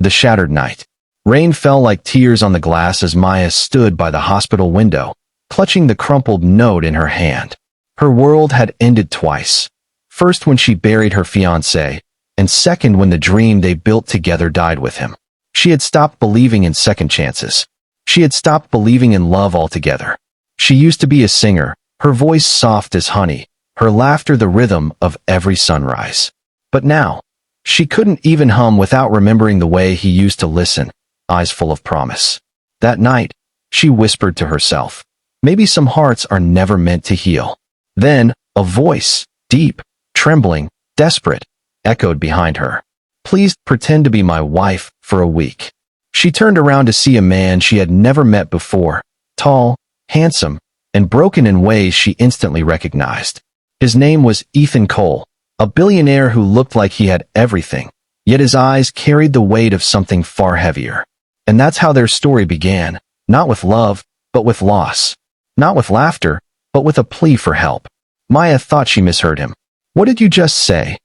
The shattered night. Rain fell like tears on the glass as Maya stood by the hospital window, clutching the crumpled note in her hand. Her world had ended twice. First when she buried her fiancé, and second when the dream they built together died with him. She had stopped believing in second chances. She had stopped believing in love altogether. She used to be a singer, her voice soft as honey, her laughter the rhythm of every sunrise. But now, she couldn't even hum without remembering the way he used to listen, eyes full of promise. That night, she whispered to herself, maybe some hearts are never meant to heal. Then, a voice, deep, trembling, desperate, echoed behind her. Please pretend to be my wife for a week. She turned around to see a man she had never met before, tall, handsome, and broken in ways she instantly recognized. His name was Ethan Cole, a billionaire who looked like he had everything, yet his eyes carried the weight of something far heavier. And that's how their story began, not with love, but with loss. Not with laughter, but with a plea for help. Maya thought she misheard him. What did you just say?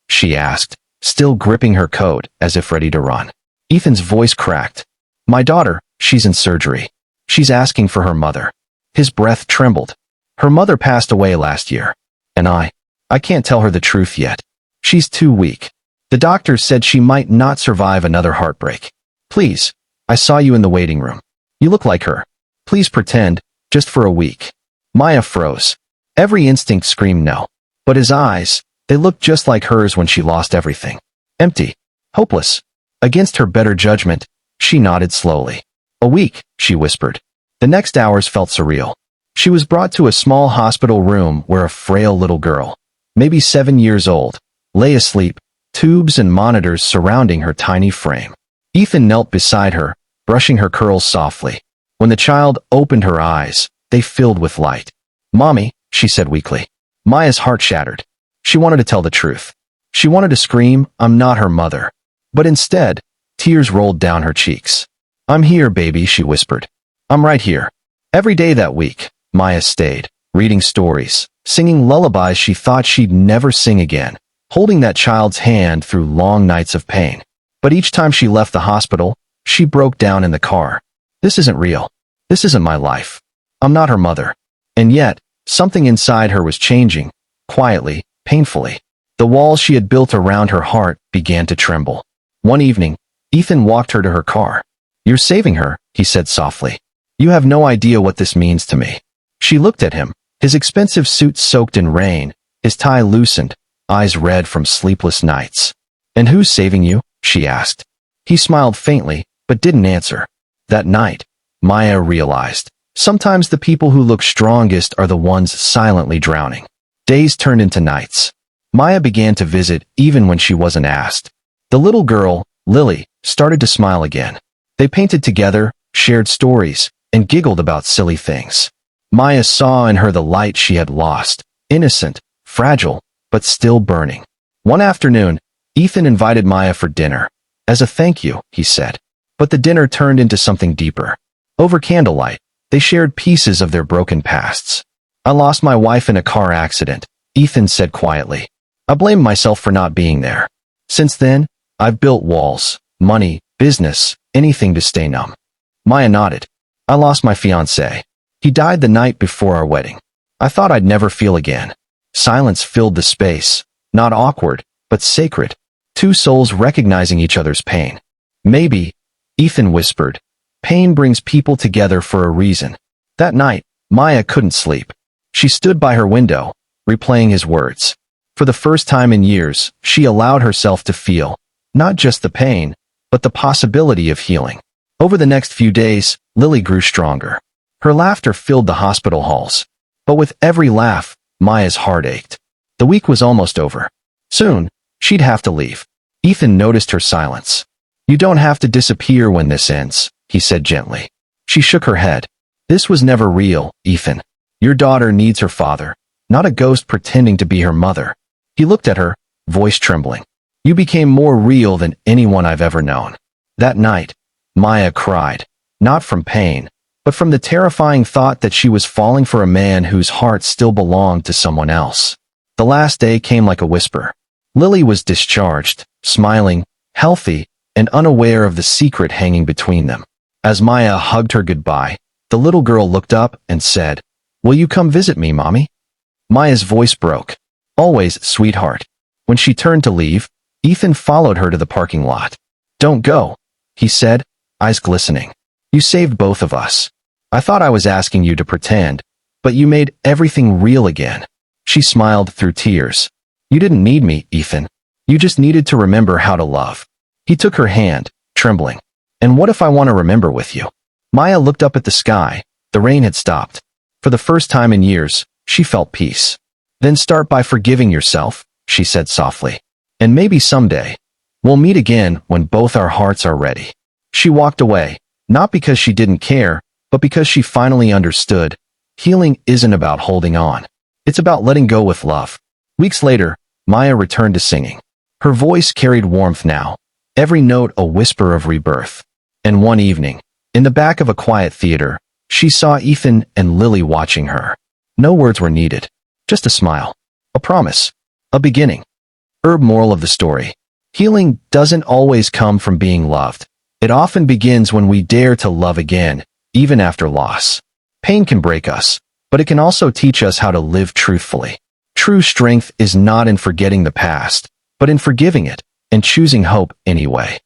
She asked, still gripping her coat as if ready to run. Ethan's voice cracked. My daughter, she's in surgery. She's asking for her mother. His breath trembled. Her mother passed away last year. And I can't tell her the truth yet. She's too weak. The doctor said she might not survive another heartbreak. Please, I saw you in the waiting room. You look like her. Please pretend, just for a week. Maya froze. Every instinct screamed no. But his eyes, they looked just like hers when she lost everything. Empty. Hopeless. Against her better judgment, she nodded slowly. A week, she whispered. The next hours felt surreal. She was brought to a small hospital room where a frail little girl, maybe 7 years old, lay asleep, tubes and monitors surrounding her tiny frame. Ethan knelt beside her, brushing her curls softly. When the child opened her eyes, they filled with light. Mommy, she said weakly. Maya's heart shattered. She wanted to tell the truth. She wanted to scream, I'm not her mother. But instead, tears rolled down her cheeks. I'm here, baby, she whispered. I'm right here. Every day that week, Maya stayed, reading stories, singing lullabies she thought she'd never sing again, holding that child's hand through long nights of pain. But each time she left the hospital, she broke down in the car. This isn't real. This isn't my life. I'm not her mother. And yet, something inside her was changing, quietly, painfully. The walls she had built around her heart began to tremble. One evening, Ethan walked her to her car. You're saving her, he said softly. You have no idea what this means to me. She looked at him, his expensive suit soaked in rain, his tie loosened, eyes red from sleepless nights. And who's saving you? She asked. He smiled faintly, but didn't answer. That night, Maya realized, sometimes the people who look strongest are the ones silently drowning. Days turned into nights. Maya began to visit even when she wasn't asked. The little girl, Lily, started to smile again. They painted together, shared stories, and giggled about silly things. Maya saw in her the light she had lost, innocent, fragile, but still burning. One afternoon, Ethan invited Maya for dinner. As a thank you, he said. But the dinner turned into something deeper. Over candlelight, they shared pieces of their broken pasts. I lost my wife in a car accident, Ethan said quietly. I blame myself for not being there. Since then, I've built walls, money, business, anything to stay numb. Maya nodded. I lost my fiancé. He died the night before our wedding. I thought I'd never feel again. Silence filled the space, not awkward, but sacred. Two souls recognizing each other's pain. Maybe, Ethan whispered, pain brings people together for a reason. That night, Maya couldn't sleep. She stood by her window, replaying his words. For the first time in years, she allowed herself to feel, not just the pain, but the possibility of healing. Over the next few days, Lily grew stronger. Her laughter filled the hospital halls. But with every laugh, Maya's heart ached. The week was almost over. Soon, she'd have to leave. Ethan noticed her silence. You don't have to disappear when this ends, he said gently. She shook her head. This was never real, Ethan. Your daughter needs her father, not a ghost pretending to be her mother. He looked at her, voice trembling. You became more real than anyone I've ever known. That night, Maya cried, not from pain, but from the terrifying thought that she was falling for a man whose heart still belonged to someone else. The last day came like a whisper. Lily was discharged, smiling, healthy, and unaware of the secret hanging between them. As Maya hugged her goodbye, the little girl looked up and said, "Will you come visit me, Mommy?" Maya's voice broke. "Always, sweetheart." When she turned to leave, Ethan followed her to the parking lot. "Don't go," he said, eyes glistening. "You saved both of us. I thought I was asking you to pretend, but you made everything real again." She smiled through tears. "You didn't need me, Ethan. You just needed to remember how to love." He took her hand, trembling. "And what if I want to remember with you?" Maya looked up at the sky. The rain had stopped. For the first time in years, she felt peace. "Then start by forgiving yourself," she said softly. "And maybe someday, we'll meet again when both our hearts are ready." She walked away, not because she didn't care, but because she finally understood. Healing isn't about holding on. It's about letting go with love. Weeks later, Maya returned to singing. Her voice carried warmth now, every note a whisper of rebirth. And one evening, in the back of a quiet theater, she saw Ethan and Lily watching her. No words were needed, just a smile, a promise, a beginning. Moral of the story: healing doesn't always come from being loved. It often begins when we dare to love again, even after loss. Pain can break us, but it can also teach us how to live truthfully. True strength is not in forgetting the past, but in forgiving it and choosing hope anyway.